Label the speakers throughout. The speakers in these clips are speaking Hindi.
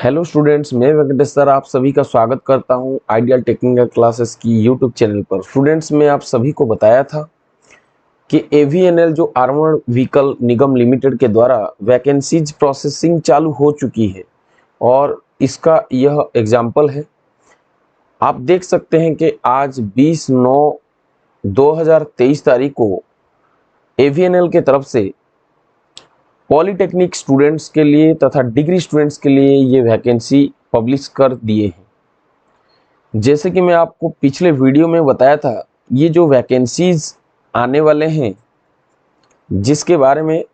Speaker 1: हेलो स्टूडेंट्स, मैं वेंकटेश सर आप सभी का स्वागत करता हूं आइडियल टेक्निकल क्लासेस की यूट्यूब चैनल पर। स्टूडेंट्स, मैं आप सभी को बताया था कि एवीएनएल जो आर्मर्ड व्हीकल निगम लिमिटेड के द्वारा वैकेंसीज प्रोसेसिंग चालू हो चुकी है और इसका यह एग्जाम्पल है। आप देख सकते हैं कि आज 20/9/2023 तारीख को एवीएनएल के तरफ से पॉलीटेक्निक स्टूडेंट्स के लिए तथा डिग्री स्टूडेंट्स के लिए ये वैकेंसी पब्लिश कर दिए हैं। जैसे कि मैं आपको पिछले वीडियो में बताया था, ये जो वैकेंसीज आने वाले हैं जिसके बारे में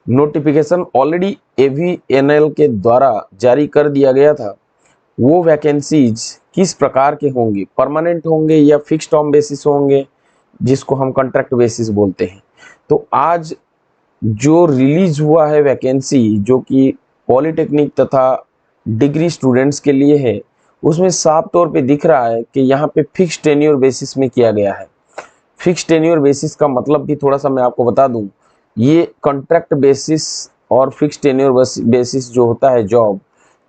Speaker 1: नोटिफिकेशन ऑलरेडी एवीएनएल के द्वारा जारी कर दिया गया था, वो वैकेंसीज किस प्रकार के होंगे, परमानेंट होंगे या फिक्स टर्म बेसिस होंगे, जिसको हम कॉन्ट्रैक्ट बेसिस बोलते हैं। तो आज जो रिलीज हुआ है वैकेंसी, जो कि पॉलीटेक्निक तथा डिग्री स्टूडेंट्स के लिए है, उसमें साफ तौर पे दिख रहा है कि यहाँ पे फिक्स टेन्योर बेसिस में किया गया है। फिक्स टेन्योर बेसिस का मतलब भी थोड़ा सा मैं आपको बता दूं, ये कॉन्ट्रैक्ट बेसिस और फिक्स टेन्योर बेसिस जो होता है जॉब,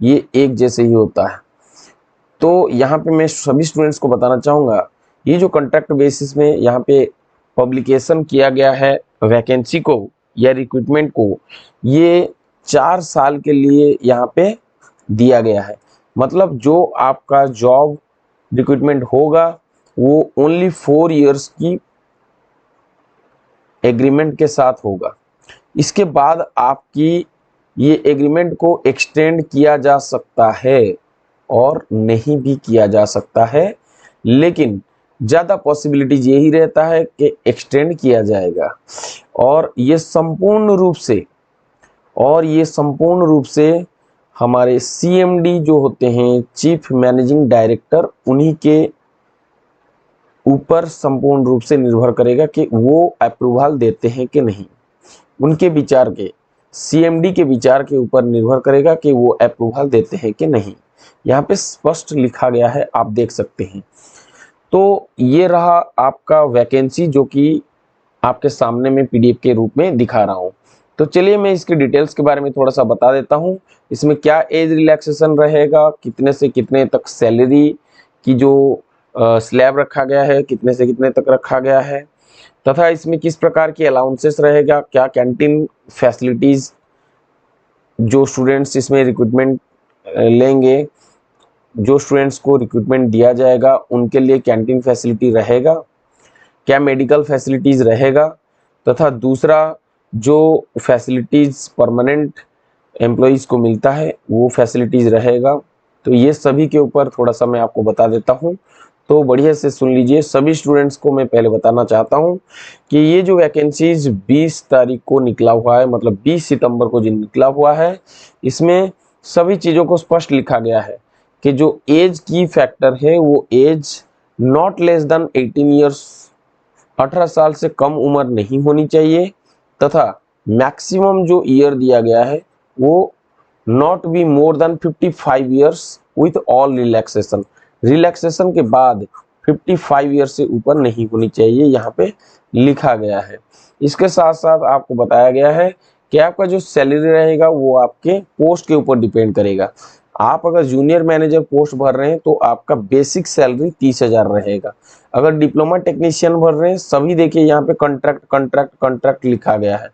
Speaker 1: ये एक जैसे ही होता है। तो यहाँ पे मैं सभी स्टूडेंट्स को बताना चाहूँगा, ये जो कॉन्ट्रैक्ट बेसिस में यहाँ पे पब्लिकेशन किया गया है वैकेंसी को या रिक्रूटमेंट को, ये 4 साल के लिए यहाँ पे दिया गया है। मतलब जो आपका जॉब रिक्रूटमेंट होगा वो ओनली 4 इयर्स की एग्रीमेंट के साथ होगा। इसके बाद आपकी ये एग्रीमेंट को एक्सटेंड किया जा सकता है और नहीं भी किया जा सकता है, लेकिन ज़्यादा पॉसिबिलिटीज यही रहता है कि एक्सटेंड किया जाएगा। और ये संपूर्ण रूप से हमारे सीएमडी जो होते हैं, चीफ मैनेजिंग डायरेक्टर, उन्हीं के ऊपर संपूर्ण रूप से निर्भर करेगा कि वो अप्रूवल देते हैं कि नहीं। उनके विचार के, सीएमडी के विचार के ऊपर निर्भर करेगा कि वो अप्रूवल देते हैं कि नहीं। यहाँ पे स्पष्ट लिखा गया है, आप देख सकते हैं। तो ये रहा आपका वैकेंसी, जो कि आपके सामने में पीडीएफ के रूप में दिखा रहा हूँ। तो चलिए मैं इसके डिटेल्स के बारे में थोड़ा सा बता देता हूँ। इसमें क्या एज रिलैक्सेशन रहेगा, कितने से कितने तक सैलरी की जो स्लैब रखा गया है, कितने से कितने तक रखा गया है, तथा इसमें किस प्रकार की अलाउंसेस रहेगा, क्या कैंटीन फैसिलिटीज जो स्टूडेंट्स इसमें रिक्रूटमेंट लेंगे, जो स्टूडेंट्स को रिक्रूटमेंट दिया जाएगा उनके लिए कैंटीन फैसिलिटी रहेगा, क्या मेडिकल फैसिलिटीज़ रहेगा, तथा दूसरा जो फैसिलिटीज़ परमानेंट एम्प्लॉयज़ को मिलता है वो फैसिलिटीज़ रहेगा। तो ये सभी के ऊपर थोड़ा सा मैं आपको बता देता हूँ, तो बढ़िया से सुन लीजिए। सभी स्टूडेंट्स को मैं पहले बताना चाहता हूँ कि ये जो वैकेंसीज 20 तारीख को निकला हुआ है, मतलब 20 सितंबर को जो निकला हुआ है, इसमें सभी चीज़ों को स्पष्ट लिखा गया है कि जो एज की फैक्टर है वो age not less than 18 years, 18 साल से कम उम्र नहीं होनी चाहिए, तथा मैक्सिमम जो ईयर दिया गया है वो not be more than 55 years with all relaxation. Relaxation के बाद 55 ईयर से ऊपर नहीं होनी चाहिए, यहाँ पे लिखा गया है। इसके साथ साथ आपको बताया गया है कि आपका जो सैलरी रहेगा वो आपके पोस्ट के ऊपर डिपेंड करेगा। आप अगर जूनियर मैनेजर पोस्ट भर रहे हैं तो आपका बेसिक सैलरी 30,000 रहेगा। अगर डिप्लोमा टेक्नीशियन भर रहे हैं, सभी देखिए यहाँ पे कॉन्ट्रैक्ट कॉन्ट्रैक्ट कॉन्ट्रैक्ट लिखा गया है,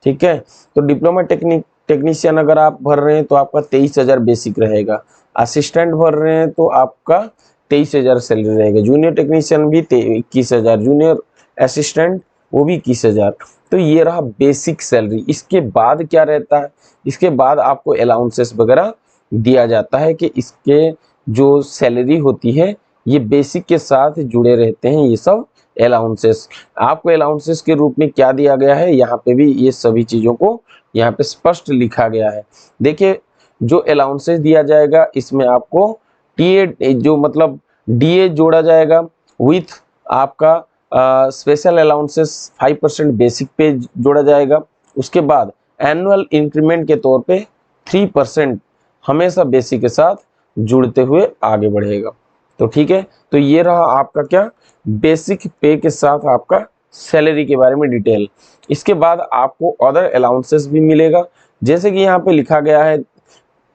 Speaker 1: ठीक है। तो डिप्लोमा टेक्नीशियन अगर आप भर रहे हैं तो आपका 23,000 बेसिक रहेगा। असिस्टेंट भर रहे हैं तो आपका 23,000 सैलरी रहेगा। जूनियर टेक्नीशियन भी 21,000, जूनियर असिस्टेंट वो भी 21,000। तो ये रहा बेसिक सैलरी। इसके बाद क्या रहता है, इसके बाद आपको अलाउंसेस वगैरह दिया जाता है कि इसके जो सैलरी होती है ये बेसिक के साथ जुड़े रहते हैं। ये सब अलाउंसेस आपको अलाउंसेस के रूप में क्या दिया गया है, यहाँ पे भी ये सभी चीज़ों को यहाँ पे स्पष्ट लिखा गया है। देखिए, जो अलाउंसेस दिया जाएगा इसमें आपको टीए जो मतलब डीए जोड़ा जाएगा विथ आपका स्पेशल अलाउंसेस 5% बेसिक पे जोड़ा जाएगा। उसके बाद एनुअल इंक्रीमेंट के तौर पे 3% हमेशा बेसिक के साथ जुड़ते हुए आगे बढ़ेगा। तो ठीक है, तो ये रहा आपका क्या बेसिक पे के साथ आपका सैलरी के बारे में डिटेल। इसके बाद आपको अदर अलाउंसेस भी मिलेगा, जैसे कि यहाँ पे लिखा गया है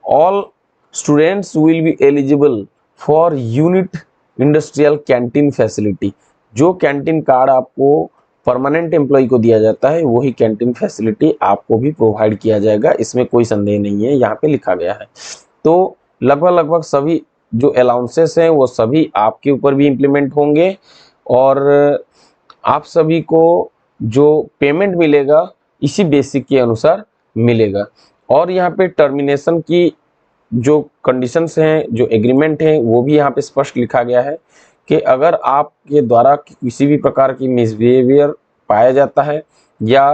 Speaker 1: all students will be eligible for unit industrial canteen facility. जो कैंटीन कार्ड आपको परमानेंट एम्प्लॉय को दिया जाता है वही कैंटीन फैसिलिटी आपको भी प्रोवाइड किया जाएगा, इसमें कोई संदेह नहीं है, यहाँ पे लिखा गया है। तो लगभग सभी जो अलाउंसेस हैं वो सभी आपके ऊपर भी इम्प्लीमेंट होंगे और आप सभी को जो पेमेंट मिलेगा इसी बेसिक के अनुसार मिलेगा। और यहाँ पे टर्मिनेशन की जो कंडीशंस हैं, जो एग्रीमेंट हैं, वो भी यहाँ पे स्पष्ट लिखा गया है कि अगर आपके द्वारा किसी भी प्रकार की मिसबिहेवियर पाया जाता है या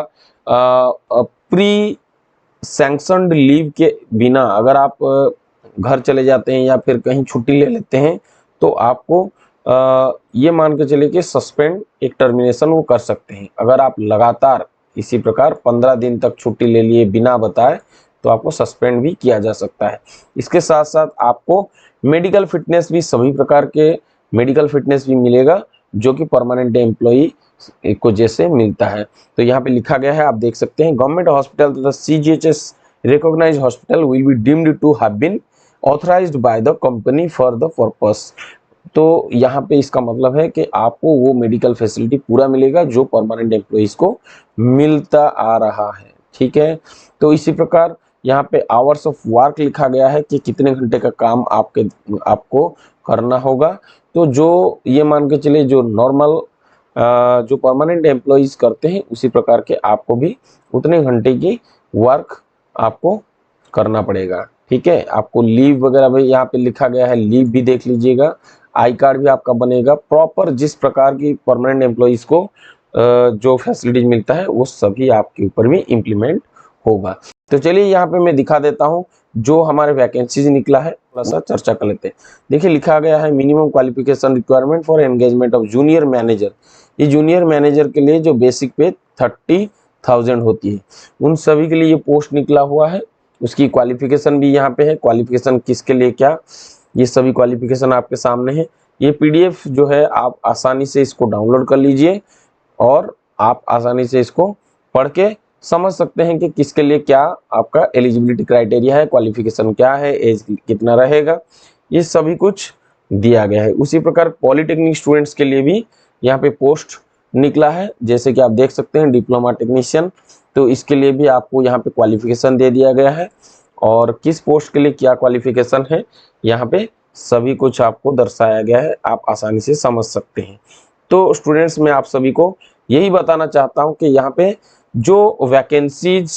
Speaker 1: प्री सैंक्शनड लीव के बिना अगर आप घर चले जाते हैं या फिर कहीं छुट्टी ले लेते हैं तो आपको ये मान के चलिए कि सस्पेंड एक टर्मिनेशन वो कर सकते हैं। अगर आप लगातार इसी प्रकार 15 दिन तक छुट्टी ले लिए बिना बताए तो आपको सस्पेंड भी किया जा सकता है। इसके साथ साथ आपको मेडिकल फिटनेस भी, सभी प्रकार के मेडिकल फिटनेस भी मिलेगा जो कि परमानेंट एम्प्लॉई को जैसे मिलता है। तो यहाँ पे लिखा गया है, आप देख सकते हैं, गवर्नमेंट हॉस्पिटल तथा CGHS recognised hospital will be deemed to have been authorised by the company for the purpose. तो यहाँ पे इसका मतलब है कि आपको वो मेडिकल फैसिलिटी पूरा मिलेगा जो परमानेंट एम्प्लॉइज को मिलता आ रहा है। ठीक है, तो इसी प्रकार यहाँ पे आवर्स ऑफ वर्क लिखा गया है कि कितने घंटे का काम आपको करना होगा। तो जो ये मान के चलिए जो नॉर्मल जो परमानेंट एम्प्लॉइज करते हैं उसी प्रकार के आपको भी उतने घंटे की वर्क आपको करना पड़ेगा। ठीक है, आपको लीव वगैरह भी यहाँ पे लिखा गया है, लीव भी देख लीजिएगा, आई कार्ड भी आपका बनेगा प्रॉपर। जिस प्रकार की परमानेंट एम्प्लॉइज को जो फैसिलिटीज मिलता है वो सभी आपके ऊपर भी इम्प्लीमेंट होगा। तो चलिए यहाँ पे मैं दिखा देता हूँ जो हमारे वैकेंसीज निकला है, थोड़ा सा चर्चा कर लेते हैं। देखिए लिखा गया है minimum qualification requirement for engagement of junior manager. ये जूनियर मैनेजर के लिए जो बेसिक पे 30,000 होती है उन सभी के लिए ये पोस्ट निकला हुआ है। उसकी क्वालिफिकेशन भी यहाँ पे है, क्वालिफिकेशन किसके लिए क्या, ये सभी क्वालिफिकेशन आपके सामने है। ये PDF जो है आप आसानी से इसको डाउनलोड कर लीजिए और आप आसानी से इसको पढ़ के समझ सकते हैं कि किसके लिए क्या आपका एलिजिबिलिटी क्राइटेरिया है, क्वालिफिकेशन क्या है, एज कितना रहेगा, ये सभी कुछ दिया गया है। उसी प्रकार पॉलिटेक्निक स्टूडेंट्स के लिए भी यहाँ पे पोस्ट निकला है, जैसे कि आप देख सकते हैं डिप्लोमा टेक्नीशियन। तो इसके लिए भी आपको यहाँ पे क्वालिफिकेशन दे दिया गया है और किस पोस्ट के लिए क्या क्वालिफिकेशन है यहाँ पे सभी कुछ आपको दर्शाया गया है, आप आसानी से समझ सकते हैं। तो स्टूडेंट्स मैं आप सभी को यही बताना चाहता हूँ कि यहाँ पे जो वैकेंसीज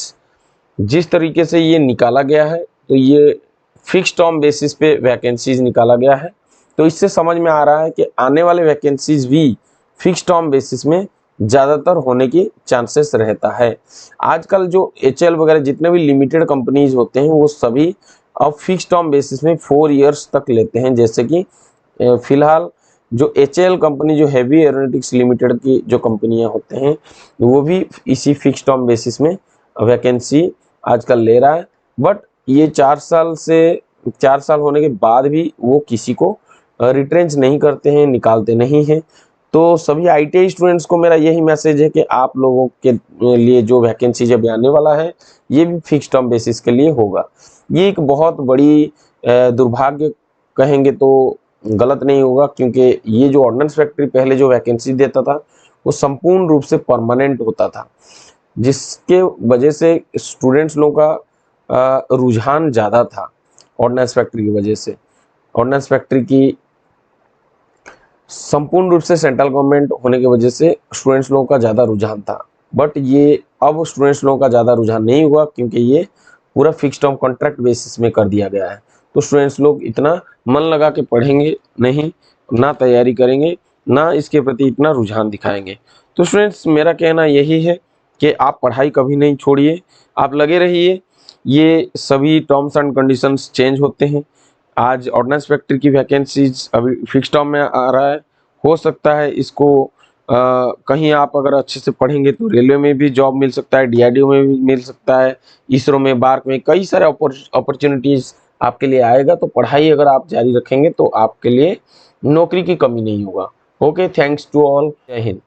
Speaker 1: जिस तरीके से ये निकाला गया है तो ये फिक्स टर्म बेसिस पे वैकेंसीज निकाला गया है। तो इससे समझ में आ रहा है कि आने वाले वैकेंसीज भी फिक्स टर्म बेसिस में ज़्यादातर होने की चांसेस रहता है। आजकल जो HL वगैरह जितने भी लिमिटेड कंपनीज होते हैं वो सभी अब फिक्स टर्म बेसिस में 4 इयर्स तक लेते हैं। जैसे कि फिलहाल जो HL कंपनी, जो हैवी एरोनॉटिक्स लिमिटेड की जो कंपनियां होते हैं वो भी इसी फिक्स टर्म बेसिस में वैकेंसी आजकल ले रहा है। बट ये 4 साल होने के बाद भी वो किसी को रिट्रेंच नहीं करते हैं, निकालते नहीं हैं। तो सभी ITI स्टूडेंट्स को मेरा यही मैसेज है कि आप लोगों के लिए जो वैकेंसी जब आने वाला है ये भी फिक्स टर्म बेसिस के लिए होगा। ये एक बहुत बड़ी दुर्भाग्य कहेंगे तो गलत नहीं होगा, क्योंकि ये जो ऑर्डिनेंस फैक्ट्री पहले जो वैकेंसी देता था वो संपूर्ण रूप से परमानेंट होता था, जिसके वजह से स्टूडेंट्स लोगों का रुझान ज़्यादा था। ऑर्डिनेंस फैक्ट्री की वजह से, ऑर्डिनेंस फैक्ट्री की संपूर्ण रूप से सेंट्रल गवर्नमेंट होने की वजह से स्टूडेंट्स लोगों का ज़्यादा रुझान था। बट ये अब स्टूडेंट्स लोगों का ज़्यादा रुझान नहीं हुआ, क्योंकि ये पूरा फिक्स टर्म कॉन्ट्रैक्ट बेसिस में कर दिया गया है। तो स्टूडेंट्स लोग इतना मन लगा के पढ़ेंगे नहीं, ना तैयारी करेंगे, ना इसके प्रति इतना रुझान दिखाएंगे। तो स्टूडेंट्स मेरा कहना यही है कि आप पढ़ाई कभी नहीं छोड़िए, आप लगे रहिए। ये सभी टर्म्स एंड कंडीशंस चेंज होते हैं। आज ऑर्डिनेंस फैक्ट्री की वैकेंसीज अभी फिक्स टर्म में आ रहा है, हो सकता है इसको कहीं आप अगर अच्छे से पढ़ेंगे तो रेलवे में भी जॉब मिल सकता है, DRDO में भी मिल सकता है, इसरो में, बार्क में, कई सारे अपॉर्चुनिटीज़ आपके लिए आएगा। तो पढ़ाई अगर आप जारी रखेंगे तो आपके लिए नौकरी की कमी नहीं होगा। ओके, थैंक्स टू ऑल, जय हिंद।